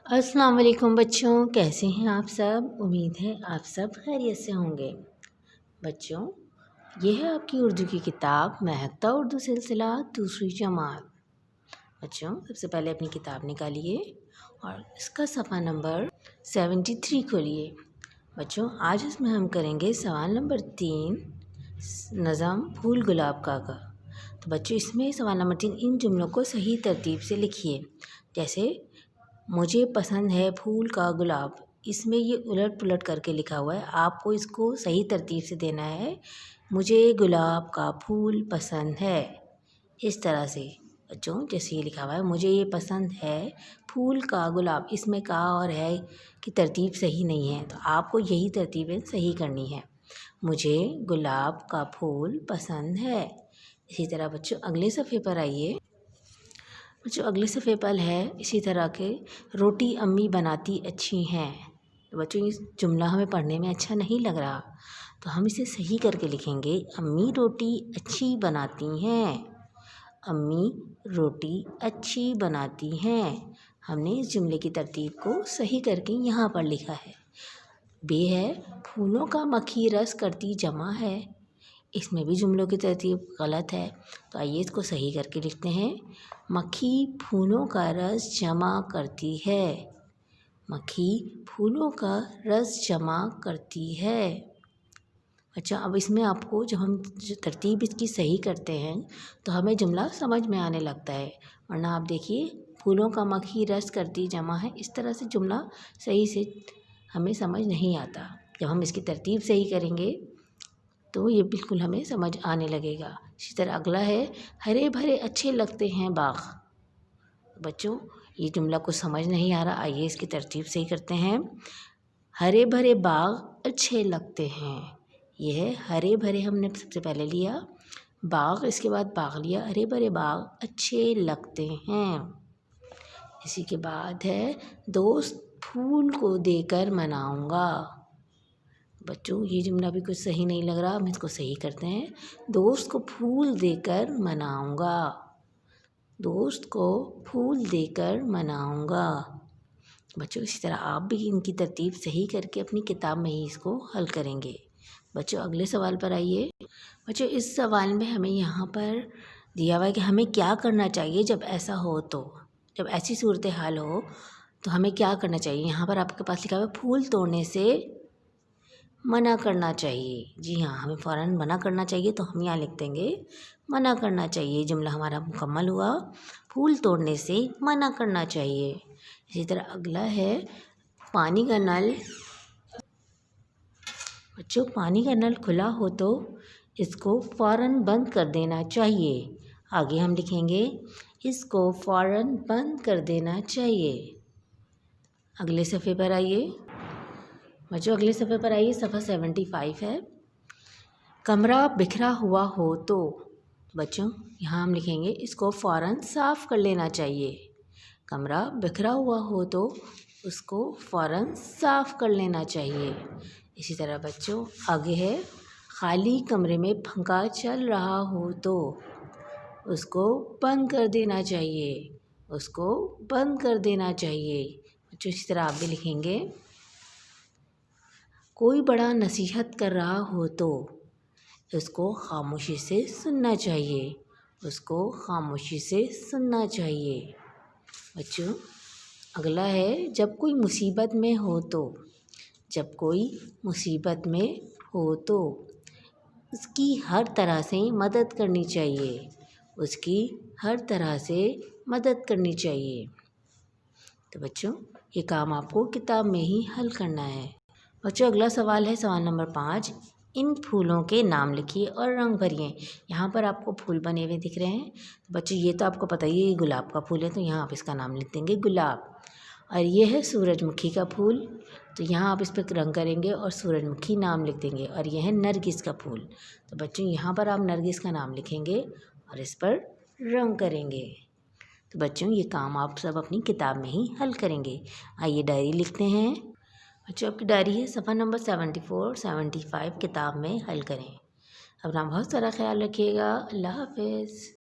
अस्सलाम वालेकुम बच्चों, कैसे हैं आप सब। उम्मीद है आप सब खैरियत से होंगे। बच्चों, ये है आपकी उर्दू की किताब महकता उर्दू सिलसिला दूसरी जमात। बच्चों, सबसे पहले अपनी किताब निकालिए और इसका सफ़ा नंबर 73 खोलिए। बच्चों, आज इसमें हम करेंगे सवाल नंबर 3, नज़म फूल गुलाब का। तो बच्चों, इसमें सवाल नंबर 3, इन जुमलों को सही तरतीब से लिखिए। जैसे मुझे पसंद है फूल का गुलाब, इसमें ये उलट पुलट करके लिखा हुआ है, आपको इसको सही तरतीब से देना है। मुझे गुलाब का फूल पसंद है, इस तरह से। बच्चों, जैसे ये लिखा हुआ है मुझे ये पसंद है फूल का गुलाब, इसमें का और है कि तरतीब सही नहीं है, तो आपको यही तरतीबें सही करनी है। मुझे गुलाब का फूल पसंद है। इसी तरह बच्चों अगले सफ़े पर आइए। बच्चों, अगले सफ़े पर है इसी तरह के, रोटी अम्मी बनाती अच्छी हैं। तो बच्चों, ये जुमला हमें पढ़ने में अच्छा नहीं लग रहा, तो हम इसे सही करके लिखेंगे। अम्मी रोटी अच्छी बनाती हैं। अम्मी रोटी अच्छी बनाती हैं। हमने इस जुमले की तरतीब को सही करके यहाँ पर लिखा है। बे है फूलों का मक्खी रस करती जमा है, इसमें भी जुमलों की तरतीब गलत है, तो आइए इसको सही करके लिखते हैं। मक्खी फूलों का रस जमा करती है। मक्खी फूलों का रस जमा करती है। अच्छा, अब इसमें आपको जब हम तरतीब इसकी सही करते हैं तो हमें जुमला समझ में आने लगता है, वरना आप देखिए फूलों का मक्खी रस करती जमा है, इस तरह से जुमला सही से हमें समझ नहीं आता। जब हम इसकी तरतीब सही करेंगे तो ये बिल्कुल हमें समझ आने लगेगा। इसी तरह अगला है हरे भरे अच्छे लगते हैं बाग। बच्चों, ये जुमला कुछ समझ नहीं आ रहा, आइए इसकी तरतीब सही करते हैं। हरे भरे बाग अच्छे लगते हैं, ये है हरे भरे हमने सबसे पहले लिया, बाग इसके बाद बाग लिया, हरे भरे बाग अच्छे लगते हैं। इसी के बाद है दोस्त फूल को देकर मनाऊंगा। बच्चों, ये जुमला भी कुछ सही नहीं लग रहा, हम इसको सही करते हैं। दोस्त को फूल देकर मनाऊंगा। दोस्त को फूल देकर मनाऊंगा। बच्चों, इसी तरह आप भी इनकी तरतीब सही करके अपनी किताब में ही इसको हल करेंगे। बच्चों, अगले सवाल पर आइए। बच्चों, इस सवाल में हमें यहाँ पर दिया हुआ है कि हमें क्या करना चाहिए जब ऐसा हो, तो जब ऐसी सूरत हाल हो तो हमें क्या करना चाहिए। यहाँ पर आपके पास लिखा हुआ है फूल तोड़ने से मना करना चाहिए। जी हाँ, हमें फ़ौरन मना करना चाहिए, तो हम यहाँ लिख देंगे मना करना चाहिए। जुमला हमारा मुकम्मल हुआ, फूल तोड़ने से मना करना चाहिए। इसी तरह अगला है पानी का नल। बच्चों, पानी का नल खुला हो तो इसको फ़ौरन बंद कर देना चाहिए। आगे हम लिखेंगे इसको फ़ौरन बंद कर देना चाहिए। अगले सफ़े पर आइए। बच्चों, अगले सफ़े पर आइए, सफ़ा 75 है। कमरा बिखरा हुआ हो तो, बच्चों यहाँ हम लिखेंगे इसको फ़ौरन साफ़ कर लेना चाहिए। कमरा बिखरा हुआ हो तो उसको फ़ौरन साफ़ कर लेना चाहिए। इसी तरह बच्चों आगे है खाली कमरे में पंखा चल रहा हो तो उसको बंद कर देना चाहिए। उसको बंद कर देना चाहिए। बच्चों, इसी तरह आप भी लिखेंगे कोई बड़ा नसीहत कर रहा हो तो उसको खामोशी से सुनना चाहिए। उसको खामोशी से सुनना चाहिए। बच्चों, अगला है जब कोई मुसीबत में हो तो। जब कोई मुसीबत में हो तो उसकी हर तरह से मदद करनी चाहिए। उसकी हर तरह से मदद करनी चाहिए। तो बच्चों, ये काम आपको किताब में ही हल करना है। बच्चों, अगला सवाल है सवाल नंबर 5, इन फूलों के नाम लिखिए और रंग भरिए। यहाँ पर आपको फूल बने हुए दिख रहे हैं। तो बच्चों, ये तो आपको पता ही है, ये गुलाब का फूल है, तो यहाँ आप इसका नाम लिख देंगे गुलाब। और ये है सूरजमुखी का फूल, तो यहाँ आप इस पर रंग करेंगे और सूरजमुखी नाम लिख देंगे। और यह है नरगिस का फूल, तो बच्चों यहाँ पर आप नरगिस का नाम लिखेंगे और इस पर रंग करेंगे। तो बच्चों, ये काम आप सब अपनी किताब में ही हल करेंगे। आइए डायरी लिखते हैं। बच्चों, आपकी डायरी है, सफ़ा नंबर 74, 75 किताब में हल करें। अपना बहुत सारा ख्याल रखिएगा। अल्लाह हाफ़िज़।